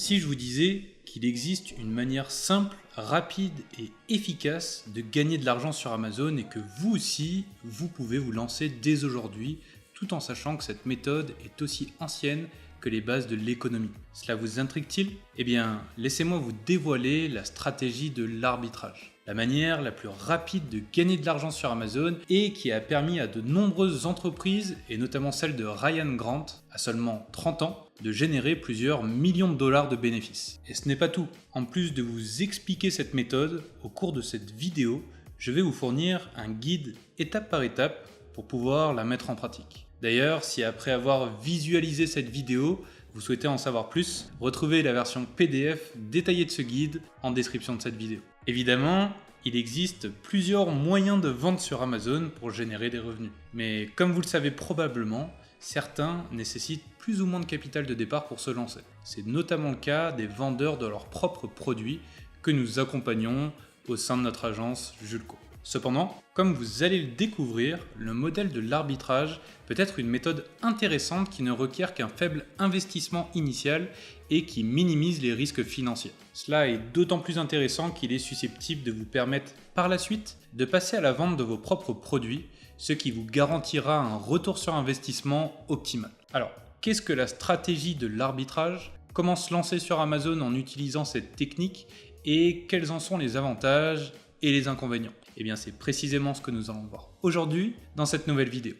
si je vous disais qu'il existe une manière simple, rapide et efficace de gagner de l'argent sur Amazon et que vous aussi, vous pouvez vous lancer dès aujourd'hui, tout en sachant que cette méthode est aussi ancienne que les bases de l'économie. Cela vous intrigue-t-il ? Eh bien, laissez-moi vous dévoiler la stratégie de l'arbitrage. La manière la plus rapide de gagner de l'argent sur Amazon et qui a permis à de nombreuses entreprises, et notamment celle de Ryan Grant, à seulement 30 ans, de générer plusieurs millions de dollars de bénéfices. Et ce n'est pas tout. En plus de vous expliquer cette méthode, au cours de cette vidéo, je vais vous fournir un guide étape par étape pour pouvoir la mettre en pratique. D'ailleurs, si après avoir visualisé cette vidéo, vous souhaitez en savoir plus, retrouvez la version PDF détaillée de ce guide en description de cette vidéo. Évidemment, il existe plusieurs moyens de vente sur Amazon pour générer des revenus. Mais comme vous le savez probablement, certains nécessitent plus ou moins de capital de départ pour se lancer. C'est notamment le cas des vendeurs de leurs propres produits que nous accompagnons au sein de notre agence Julco. Cependant, comme vous allez le découvrir, le modèle de l'arbitrage peut être une méthode intéressante qui ne requiert qu'un faible investissement initial et qui minimise les risques financiers. Cela est d'autant plus intéressant qu'il est susceptible de vous permettre par la suite de passer à la vente de vos propres produits, ce qui vous garantira un retour sur investissement optimal. Alors, qu'est-ce que la stratégie de l'arbitrage ? Comment se lancer sur Amazon en utilisant cette technique et quels en sont les avantages et les inconvénients ? Eh bien, c'est précisément ce que nous allons voir aujourd'hui dans cette nouvelle vidéo.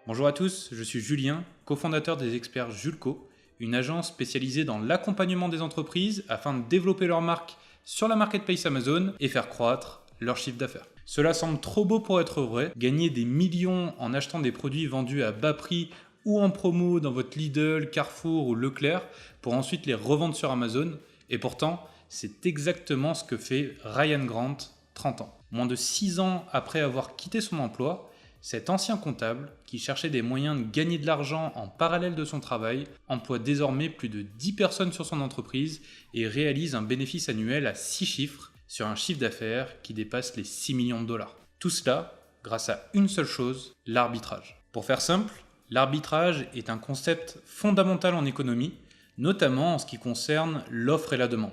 Bonjour à tous, je suis Julien, cofondateur des experts Julco, une agence spécialisée dans l'accompagnement des entreprises afin de développer leur marque sur la marketplace Amazon et faire croître leur chiffre d'affaires. Cela semble trop beau pour être vrai, gagner des millions en achetant des produits vendus à bas prix ou en promo dans votre Lidl, Carrefour ou Leclerc pour ensuite les revendre sur Amazon. Et pourtant, c'est exactement ce que fait Ryan Grant, 30 ans. Moins de 6 ans après avoir quitté son emploi, cet ancien comptable, qui cherchait des moyens de gagner de l'argent en parallèle de son travail, emploie désormais plus de 10 personnes sur son entreprise et réalise un bénéfice annuel à 6 chiffres sur un chiffre d'affaires qui dépasse les 6 millions de dollars. Tout cela grâce à une seule chose, l'arbitrage. Pour faire simple, l'arbitrage est un concept fondamental en économie, notamment en ce qui concerne l'offre et la demande.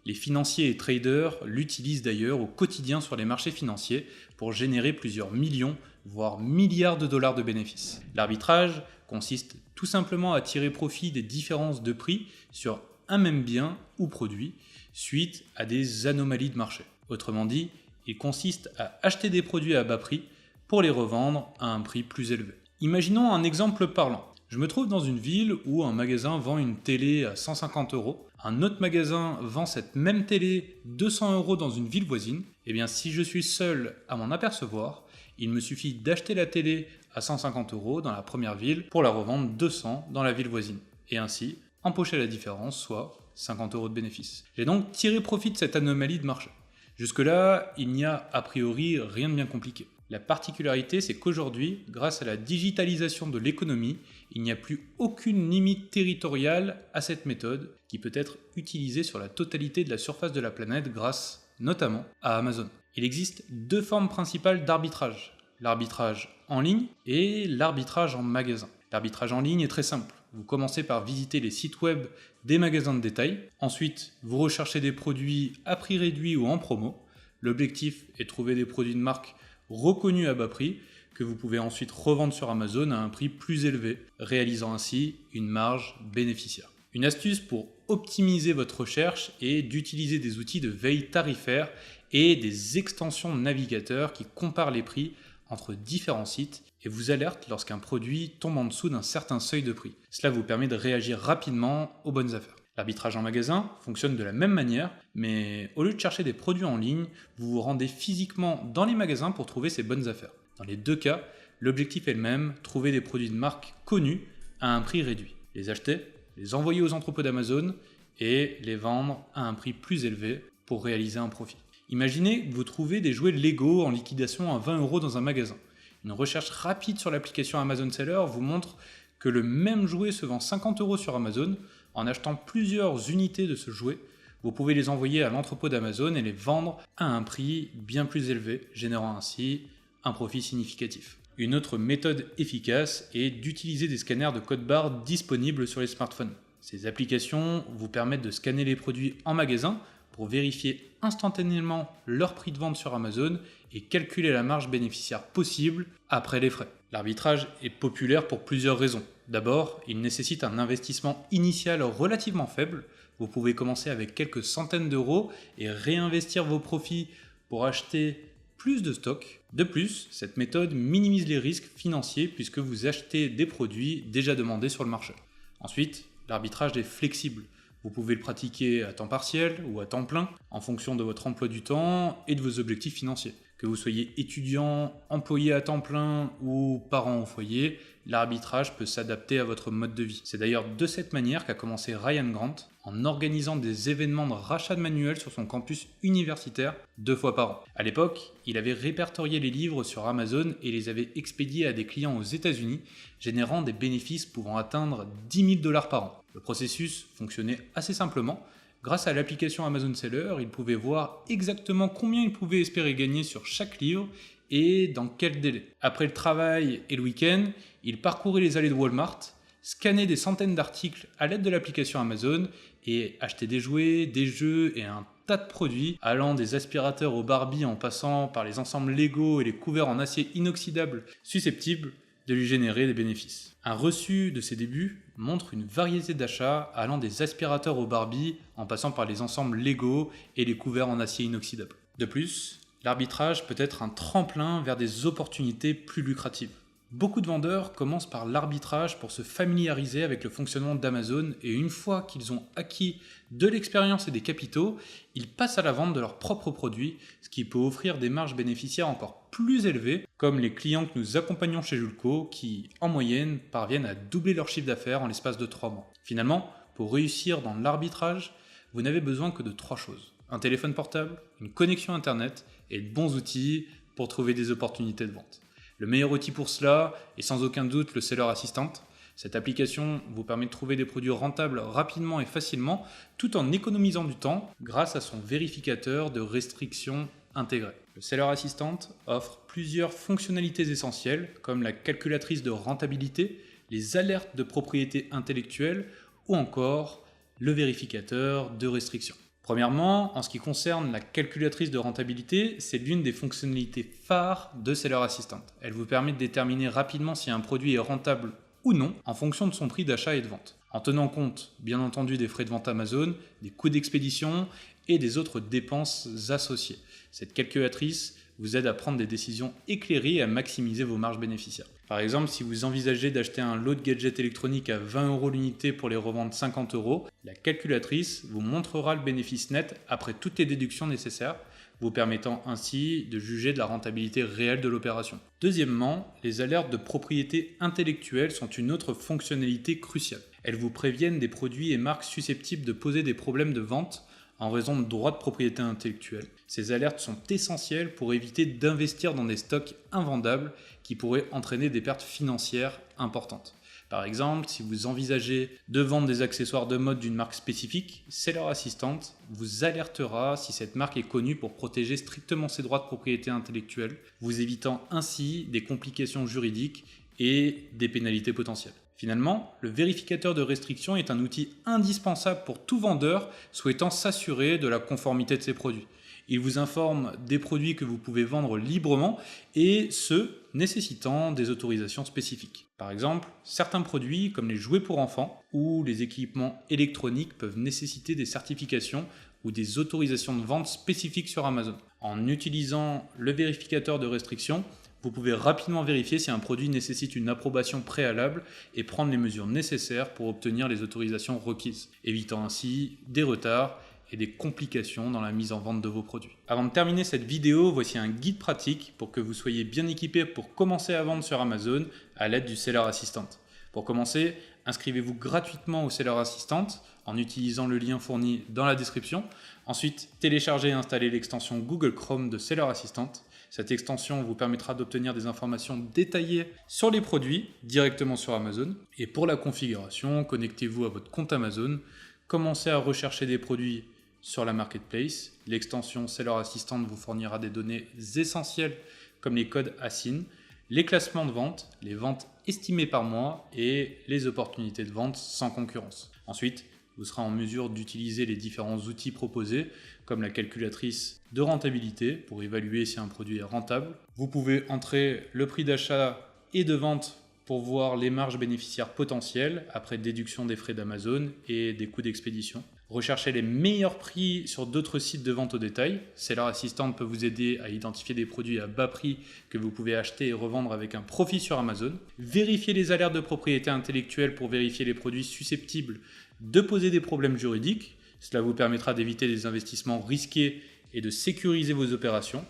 Les financiers et traders l'utilisent d'ailleurs au quotidien sur les marchés financiers pour générer plusieurs millions, voire milliards de dollars de bénéfices. L'arbitrage consiste tout simplement à tirer profit des différences de prix sur un même bien ou produit suite à des anomalies de marché. Autrement dit, il consiste à acheter des produits à bas prix pour les revendre à un prix plus élevé. Imaginons un exemple parlant. Je me trouve dans une ville où un magasin vend une télé à 150 €, un autre magasin vend cette même télé 200 € dans une ville voisine. Eh bien, si je suis seul à m'en apercevoir, il me suffit d'acheter la télé à 150 € dans la première ville pour la revendre 200 dans la ville voisine. Et ainsi, empocher la différence, soit 50 € de bénéfice. J'ai donc tiré profit de cette anomalie de marché. Jusque-là, il n'y a a priori rien de bien compliqué. La particularité, c'est qu'aujourd'hui, grâce à la digitalisation de l'économie, il n'y a plus aucune limite territoriale à cette méthode qui peut être utilisée sur la totalité de la surface de la planète grâce notamment à Amazon. Il existe deux formes principales d'arbitrage, l'arbitrage en ligne et l'arbitrage en magasin. L'arbitrage en ligne est très simple. Vous commencez par visiter les sites web des magasins de détail. Ensuite, vous recherchez des produits à prix réduit ou en promo. L'objectif est de trouver des produits de marque reconnus à bas prix que vous pouvez ensuite revendre sur Amazon à un prix plus élevé, réalisant ainsi une marge bénéficiaire. Une astuce pour optimiser votre recherche est d'utiliser des outils de veille tarifaire et des extensions de navigateurs qui comparent les prix entre différents sites et vous alerte lorsqu'un produit tombe en dessous d'un certain seuil de prix. Cela vous permet de réagir rapidement aux bonnes affaires. L'arbitrage en magasin fonctionne de la même manière, mais au lieu de chercher des produits en ligne, vous vous rendez physiquement dans les magasins pour trouver ces bonnes affaires. Dans les deux cas, l'objectif est le même, trouver des produits de marque connus à un prix réduit. Les acheter, les envoyer aux entrepôts d'Amazon et les vendre à un prix plus élevé pour réaliser un profit. Imaginez que vous trouvez des jouets Lego en liquidation à 20 € dans un magasin. Une recherche rapide sur l'application Amazon Seller vous montre que le même jouet se vend 50 € sur Amazon. En achetant plusieurs unités de ce jouet, Vous pouvez les envoyer à l'entrepôt d'Amazon et les vendre à un prix bien plus élevé, générant ainsi un profit significatif. Une autre méthode efficace est d'utiliser des scanners de code barre disponibles sur les smartphones. Ces applications vous permettent de scanner les produits en magasin pour vérifier instantanément leur prix de vente sur Amazon et calculer la marge bénéficiaire possible après les frais. L'arbitrage est populaire pour plusieurs raisons. D'abord, il nécessite un investissement initial relativement faible. Vous pouvez commencer avec quelques centaines d'euros et réinvestir vos profits pour acheter plus de stock. De plus, cette méthode minimise les risques financiers puisque vous achetez des produits déjà demandés sur le marché. Ensuite, l'arbitrage est flexible. Vous pouvez le pratiquer à temps partiel ou à temps plein en fonction de votre emploi du temps et de vos objectifs financiers. Que vous soyez étudiant, employé à temps plein ou parent au foyer, l'arbitrage peut s'adapter à votre mode de vie. C'est d'ailleurs de cette manière qu'a commencé Ryan Grant en organisant des événements de rachat de manuels sur son campus universitaire 2 fois par an. À l'époque, il avait répertorié les livres sur Amazon et les avait expédiés à des clients aux États-Unis, générant des bénéfices pouvant atteindre 10 000 $ par an. Le processus fonctionnait assez simplement. Grâce à l'application Amazon Seller, il pouvait voir exactement combien il pouvait espérer gagner sur chaque livre et dans quel délai. Après le travail et le week-end, il parcourait les allées de Walmart, scannait des centaines d'articles à l'aide de l'application Amazon et achetait des jouets, des jeux et un tas de produits, allant des aspirateurs aux Barbie en passant par les ensembles Lego et les couverts en acier inoxydable susceptibles de lui générer des bénéfices. Un reçu de ses débuts montre une variété d'achats allant des aspirateurs aux Barbie en passant par les ensembles Lego et les couverts en acier inoxydable. De plus, l'arbitrage peut être un tremplin vers des opportunités plus lucratives. Beaucoup de vendeurs commencent par l'arbitrage pour se familiariser avec le fonctionnement d'Amazon et une fois qu'ils ont acquis de l'expérience et des capitaux, ils passent à la vente de leurs propres produits, ce qui peut offrir des marges bénéficiaires encore plus élevées, comme les clients que nous accompagnons chez Julco qui, en moyenne, parviennent à doubler leur chiffre d'affaires en l'espace de 3 mois. Finalement, pour réussir dans l'arbitrage, vous n'avez besoin que de 3 choses. Un téléphone portable, une connexion Internet et de bons outils pour trouver des opportunités de vente. Le meilleur outil pour cela est sans aucun doute le Seller Assistant. Cette application vous permet de trouver des produits rentables rapidement et facilement tout en économisant du temps grâce à son vérificateur de restrictions intégré. Le Seller Assistant offre plusieurs fonctionnalités essentielles comme la calculatrice de rentabilité, les alertes de propriété intellectuelle ou encore le vérificateur de restrictions. Premièrement, en ce qui concerne la calculatrice de rentabilité, c'est l'une des fonctionnalités phares de Seller Assistant. Elle vous permet de déterminer rapidement si un produit est rentable ou non en fonction de son prix d'achat et de vente, en tenant compte bien entendu des frais de vente Amazon, des coûts d'expédition et des autres dépenses associées. Cette calculatrice vous aide à prendre des décisions éclairées et à maximiser vos marges bénéficiaires. Par exemple, si vous envisagez d'acheter un lot de gadgets électroniques à 20 € l'unité pour les revendre 50 €, la calculatrice vous montrera le bénéfice net après toutes les déductions nécessaires, vous permettant ainsi de juger de la rentabilité réelle de l'opération. Deuxièmement, les alertes de propriété intellectuelle sont une autre fonctionnalité cruciale. Elles vous préviennent des produits et marques susceptibles de poser des problèmes de vente en raison de droits de propriété intellectuelle. Ces alertes sont essentielles pour éviter d'investir dans des stocks invendables qui pourraient entraîner des pertes financières importantes. Par exemple, si vous envisagez de vendre des accessoires de mode d'une marque spécifique, Seller Assistant vous alertera si cette marque est connue pour protéger strictement ses droits de propriété intellectuelle, vous évitant ainsi des complications juridiques et des pénalités potentielles. Finalement, le vérificateur de restriction est un outil indispensable pour tout vendeur souhaitant s'assurer de la conformité de ses produits. Il vous informe des produits que vous pouvez vendre librement et ceux nécessitant des autorisations spécifiques. Par exemple, certains produits comme les jouets pour enfants ou les équipements électroniques peuvent nécessiter des certifications ou des autorisations de vente spécifiques sur Amazon. En utilisant le vérificateur de restriction, vous pouvez rapidement vérifier si un produit nécessite une approbation préalable et prendre les mesures nécessaires pour obtenir les autorisations requises, évitant ainsi des retards et des complications dans la mise en vente de vos produits. Avant de terminer cette vidéo, voici un guide pratique pour que vous soyez bien équipé pour commencer à vendre sur Amazon à l'aide du Seller Assistant. Pour commencer, inscrivez-vous gratuitement au Seller Assistant en utilisant le lien fourni dans la description. Ensuite, téléchargez et installez l'extension Google Chrome de Seller Assistant. Cette extension vous permettra d'obtenir des informations détaillées sur les produits directement sur Amazon. Et pour la configuration, connectez-vous à votre compte Amazon, commencez à rechercher des produits sur la marketplace. L'extension Seller Assistant vous fournira des données essentielles comme les codes ASIN, les classements de vente, les ventes estimées par mois et les opportunités de vente sans concurrence. Ensuite, vous serez en mesure d'utiliser les différents outils proposés comme la calculatrice de rentabilité pour évaluer si un produit est rentable. Vous pouvez entrer le prix d'achat et de vente pour voir les marges bénéficiaires potentielles après déduction des frais d'Amazon et des coûts d'expédition. Recherchez les meilleurs prix sur d'autres sites de vente au détail. Seller Assistant peut vous aider à identifier des produits à bas prix que vous pouvez acheter et revendre avec un profit sur Amazon. Vérifiez les alertes de propriété intellectuelle pour vérifier les produits susceptibles de poser des problèmes juridiques. Cela vous permettra d'éviter des investissements risqués et de sécuriser vos opérations.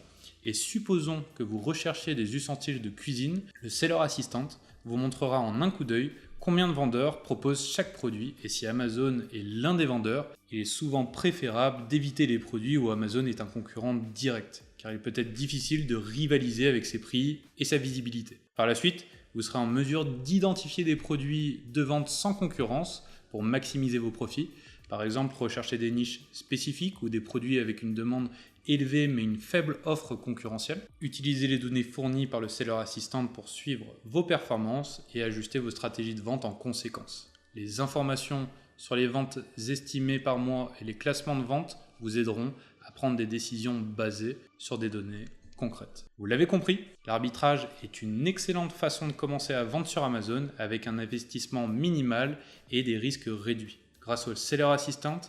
Et supposons que vous recherchiez des ustensiles de cuisine, le Seller Assistant vous montrera en un coup d'œil combien de vendeurs proposent chaque produit et si Amazon est l'un des vendeurs, il est souvent préférable d'éviter les produits où Amazon est un concurrent direct, car il peut être difficile de rivaliser avec ses prix et sa visibilité. Par la suite, vous serez en mesure d'identifier des produits de vente sans concurrence pour maximiser vos profits. Par exemple, rechercher des niches spécifiques ou des produits avec une demande élevée mais une faible offre concurrentielle. Utilisez les données fournies par le Seller Assistant pour suivre vos performances et ajuster vos stratégies de vente en conséquence. Les informations sur les ventes estimées par mois et les classements de vente vous aideront à prendre des décisions basées sur des données concrètes. Vous l'avez compris, l'arbitrage est une excellente façon de commencer à vendre sur Amazon avec un investissement minimal et des risques réduits. Grâce au Seller Assistant,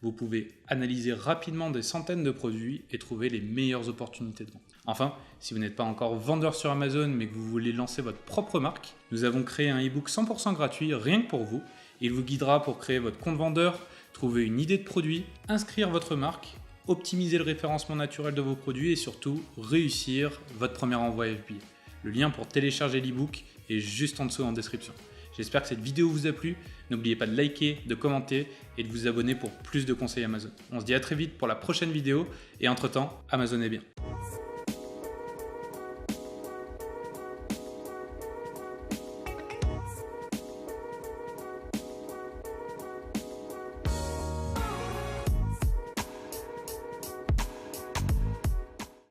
vous pouvez analyser rapidement des centaines de produits et trouver les meilleures opportunités de vente. Enfin, si vous n'êtes pas encore vendeur sur Amazon mais que vous voulez lancer votre propre marque, nous avons créé un e-book 100% gratuit rien que pour vous. Il vous guidera pour créer votre compte vendeur, trouver une idée de produit, inscrire votre marque, optimiser le référencement naturel de vos produits et surtout réussir votre premier envoi FBA. Le lien pour télécharger l'e-book est juste en dessous en description. J'espère que cette vidéo vous a plu. N'oubliez pas de liker, de commenter et de vous abonner pour plus de conseils Amazon. On se dit à très vite pour la prochaine vidéo et entre-temps, Amazon est bien.